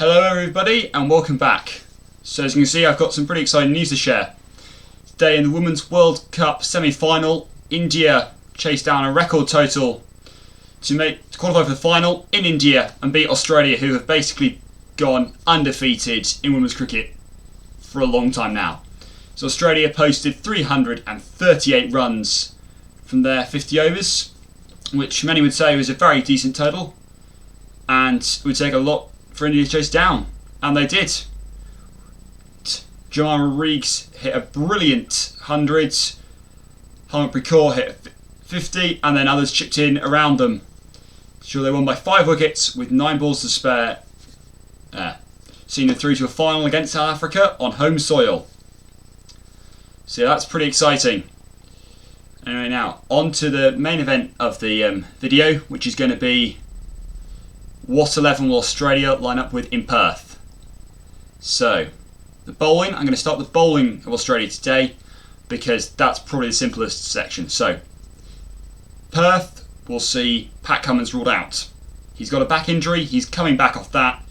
Hello everybody and welcome back. So as you can see, I've got some pretty exciting news to share. Today in the Women's World Cup semi-final, India chased down a record total to qualify for the final in India and beat Australia, who have basically gone undefeated in women's cricket for a long time now. So Australia posted 338 runs from their 50 overs, which many would say was a very decent total and would take a lot for India to chase down, and they did. Jemima Reeves hit a brilliant 100, Harmanpreet Kaur hit 50, and then others chipped in around them. So they won by 5 wickets with 9 balls to spare, seeing them through to a final against South Africa on home soil. So yeah, that's pretty exciting. Anyway, now on to the main event of the video, which is going to be what 11 will Australia line up with in Perth. So, the bowling, I'm going to start the bowling of Australia today because that's probably the simplest section. So, Perth will see Pat Cummins ruled out. He's got a back injury, he's coming back off that,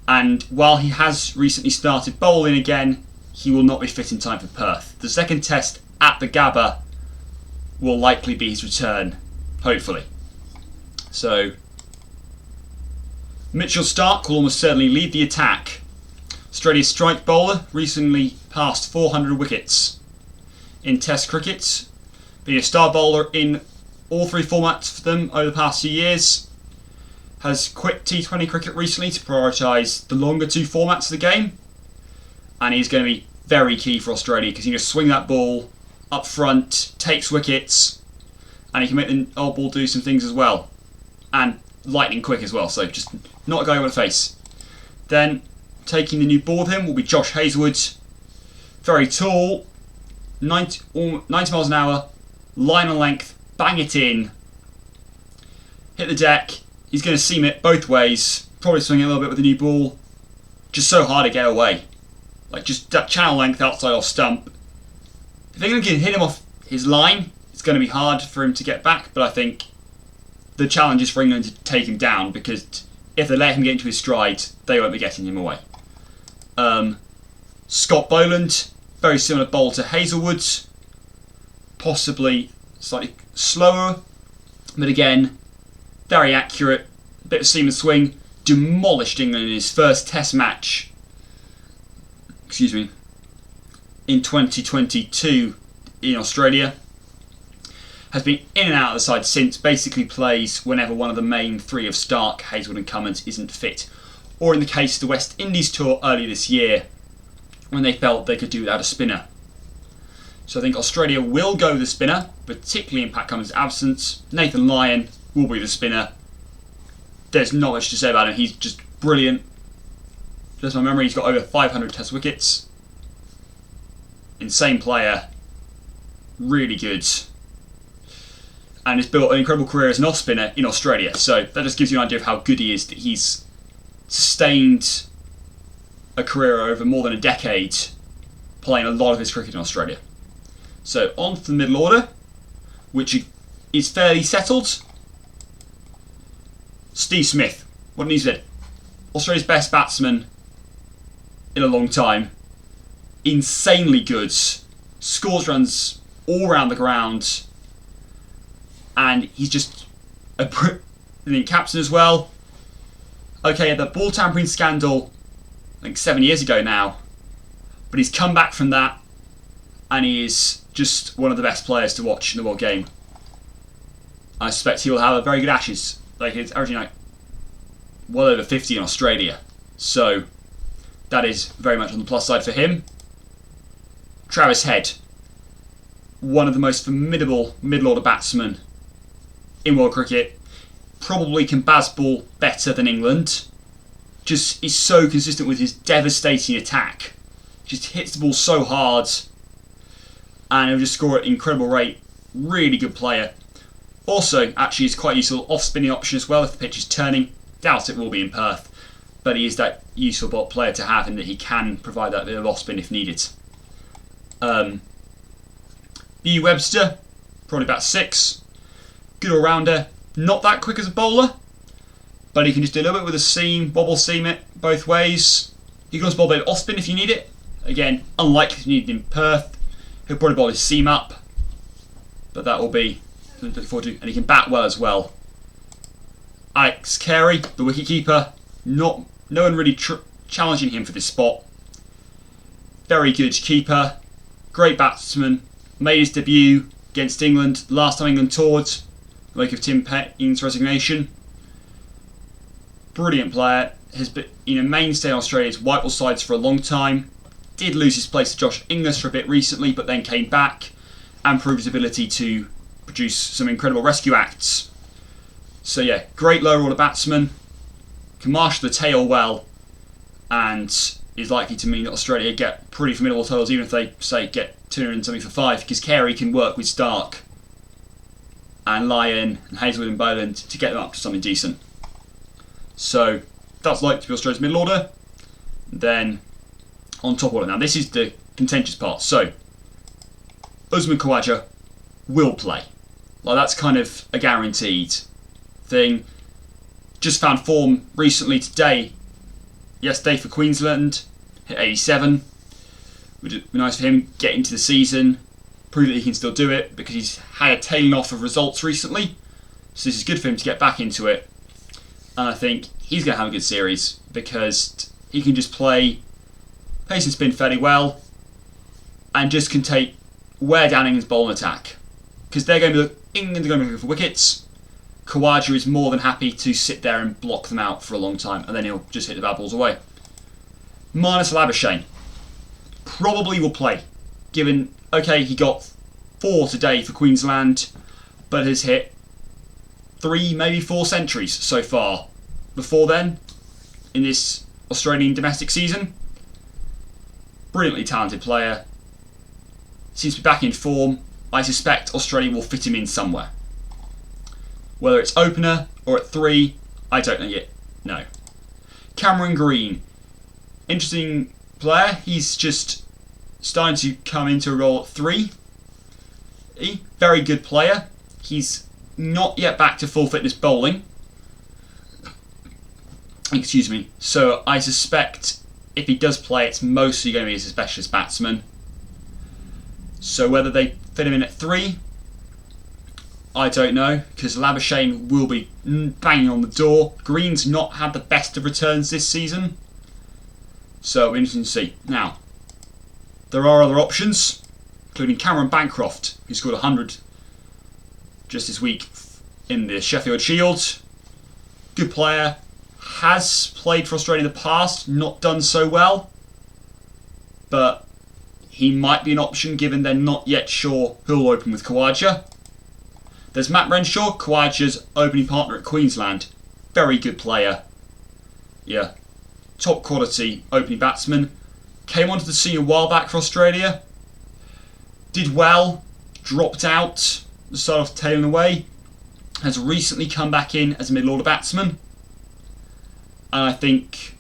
and while he has recently started bowling again, he will not be fit in time for Perth. The second test at the Gabba will likely be his return, hopefully. So, Mitchell Starc will almost certainly lead the attack. Australia's strike bowler recently passed 400 wickets in Test cricket, being a star bowler in all 3 formats for them over the past few years. Has quit T20 cricket recently to prioritise the longer 2 formats of the game, and he's going to be very key for Australia because he can just swing that ball up front, takes wickets, and he can make the old ball do some things as well, and lightning quick as well, so just not a guy you want to face. Then taking the new ball with him will be Josh Hazlewood. Very tall, 90 miles an hour, line and length, bang it in, hit the deck. He's going to seam it both ways, probably swing it a little bit with the new ball, just so hard to get away. Like just that channel length outside off stump. If they're going to hit him off his line, it's going to be hard for him to get back, but I think the challenge is for England to take him down, because if they let him get into his stride, they won't be getting him away. Scott Boland, very similar bowl to Hazlewood, possibly slightly slower, but again, very accurate, bit of seam and swing, demolished England in his first Test match, in 2022 in Australia. Has been in and out of the side since, basically plays whenever one of the main 3 of Starc, Hazlewood and Cummins isn't fit. Or in the case of the West Indies tour earlier this year, when they felt they could do without a spinner. So I think Australia will go with the spinner, particularly in Pat Cummins' absence. Nathan Lyon will be the spinner. There's not much to say about him, he's just brilliant. Just my memory, he's got over 500 Test wickets. Insane player, really good. And has built an incredible career as an off-spinner in Australia. So that just gives you an idea of how good he is, that he's sustained a career over more than a decade playing a lot of his cricket in Australia. So on to the middle order, which is fairly settled. Steve Smith, what needs it? Australia's best batsman in a long time. Insanely good. Scores runs all around the ground. And he's just a brilliant captain as well. Okay, the ball tampering scandal, I think 7 years ago now, but he's come back from that, and he is just one of the best players to watch in the world game. I suspect he will have a very good Ashes. Like, he's averaging well over 50 in Australia, so that is very much on the plus side for him. Travis Head, one of the most formidable middle order batsmen in world cricket, probably can baseball better than England. Just is so consistent with his devastating attack. Just hits the ball so hard, and he'll just score at an incredible rate. Really good player. Also, actually, is quite a useful off-spinning option as well if the pitch is turning. Doubt it will be in Perth, but he is that useful player to have in that he can provide that bit of off-spin if needed. B. Webster, probably about 6. Good all-rounder. Not that quick as a bowler, but he can just do a little bit with a seam, bobble seam it, both ways. You can also bowl David Ospin if you need it. Again, unlikely to need it in Perth. He'll probably bowl his seam up, but that will be something to look forward to. And he can bat well as well. Alex Carey, the wicketkeeper, no one really challenging him for this spot. Very good keeper, great batsman. Made his debut against England last time England toured, in the wake of Tim Paine's resignation. Brilliant player, has been a mainstay in Australia's white ball sides for a long time. Did lose his place to Josh Inglis for a bit recently, but then came back and proved his ability to produce some incredible rescue acts. So yeah, great lower order batsman, can marshal the tail well, and is likely to mean that Australia get pretty formidable totals, even if they say get 200 and something for 5, because Carey can work with Stark and Lyon and Hazelwood and Boland to get them up to something decent. So that's likely to be Australia's middle order. Then on top order. Now this is the contentious part. So Usman Khawaja will play. Like, that's kind of a guaranteed thing. Just found form recently yesterday for Queensland, hit 87. Would be nice for him, get into the season, prove that he can still do it, because he's had a tailing off of results recently. So this is good for him to get back into it. And I think he's going to have a good series, because he can just play pace and spin fairly well, and just can wear down England's bowling attack. Because England are going to be looking for wickets. Khawaja is more than happy to sit there and block them out for a long time, and then he'll just hit the bad balls away. Marnus Labuschagne probably will play, given, okay, he got 4 today for Queensland, but has hit 3, maybe 4 centuries so far before then in this Australian domestic season. Brilliantly talented player, seems to be back in form. I suspect Australia will fit him in somewhere. Whether it's opener or at 3, I don't know yet. No. Cameron Green, interesting player. He's just starting to come into a role at 3. Very good player. He's not yet back to full fitness bowling. Excuse me. So I suspect if he does play, it's mostly going to be as a specialist batsman. So whether they fit him in at 3, I don't know, because Labuschagne will be banging on the door. Green's not had the best of returns this season, so it'll be interesting to see. Now, there are other options, including Cameron Bancroft, who scored 100 just this week in the Sheffield Shield. Good player, has played for Australia in the past, not done so well, but he might be an option given they're not yet sure who'll open with Khawaja. There's Matt Renshaw, Khawaja's opening partner at Queensland. Very good player. Yeah. Top quality opening batsman. Came onto the scene a while back for Australia. Did well. Dropped out. Started off tailing away. Has recently come back in as a middle order batsman. And I think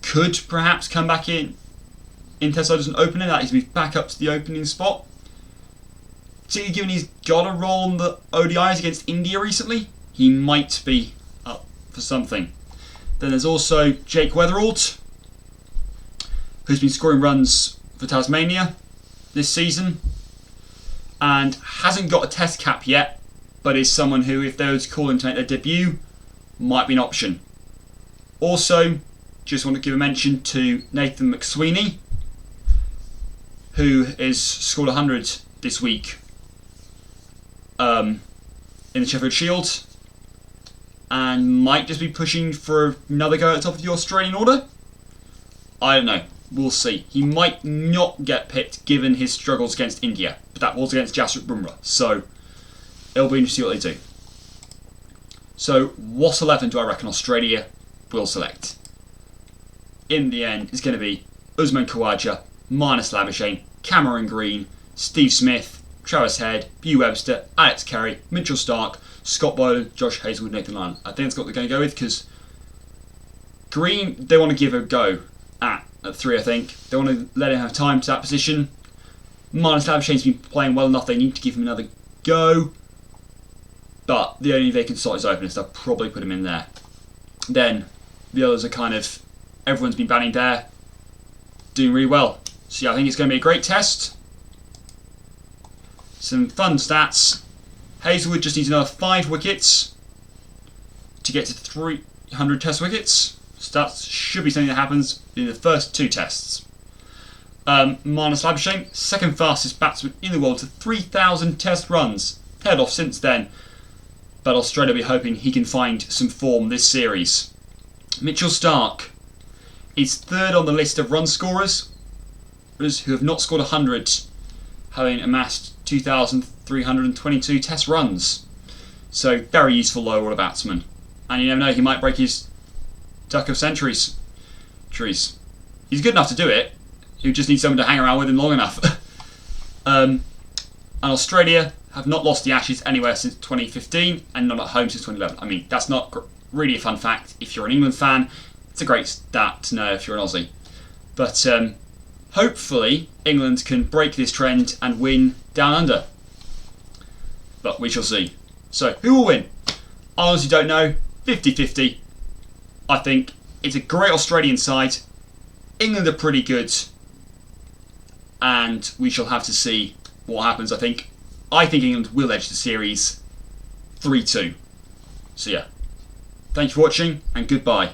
could perhaps come back in Test side as an opener. That is, moved back up to the opening spot. Particularly given he's got a role in the ODIs against India recently, he might be up for something. Then there's also Jake Weatherald, who's been scoring runs for Tasmania this season and hasn't got a test cap yet, but is someone who, if they were to call him to make their debut, might be an option. Also, just want to give a mention to Nathan McSweeney, who has scored 100 this week in the Sheffield Shield, and might just be pushing for another go at the top of the Australian order. I don't know. We'll see. He might not get picked given his struggles against India, but that was against Jasprit Bumrah, so it'll be interesting to see what they do. So what 11 do I reckon Australia will select? In the end, it's going to be Usman Khawaja, Marnus Labuschagne, Cameron Green, Steve Smith, Travis Head, Bew Webster, Alex Carey, Mitchell Stark, Scott Boland, Josh Hazelwood, Nathan Lyon. I think that's what they're going to go with, because Green, they want to give a go at 3, I think. They want to let him have time to that position. Marnus Labuschagne's been playing well enough, they need to give him another go. But the only vacant slot is open, so they'll probably put him in there. Then the others are kind of Everyone's been batting there, doing really well. So yeah, I think it's going to be a great test. Some fun stats. Hazelwood just needs another 5 wickets to get to 300 test wickets. So that should be something that happens in the first 2 tests. Marnus Labuschagne, second fastest batsman in the world to 3,000 test runs. Tailed off since then, but Australia will be hoping he can find some form this series. Mitchell Starc is 3rd on the list of run scorers who have not scored 100, having amassed 2,322 test runs. So very useful lower order batsman. And you never know, he might break his duck of centuries. He's good enough to do it. You just need someone to hang around with him long enough. And Australia have not lost the Ashes anywhere since 2015 and not at home since 2011. I mean, that's not really a fun fact if you're an England fan. It's a great stat to know if you're an Aussie. But hopefully England can break this trend and win down under. But we shall see. So, who will win? I honestly don't know. 50-50. I think it's a great Australian side. England are pretty good. And we shall have to see what happens. I think England will edge the series 3-2. So yeah. Thank you for watching and goodbye.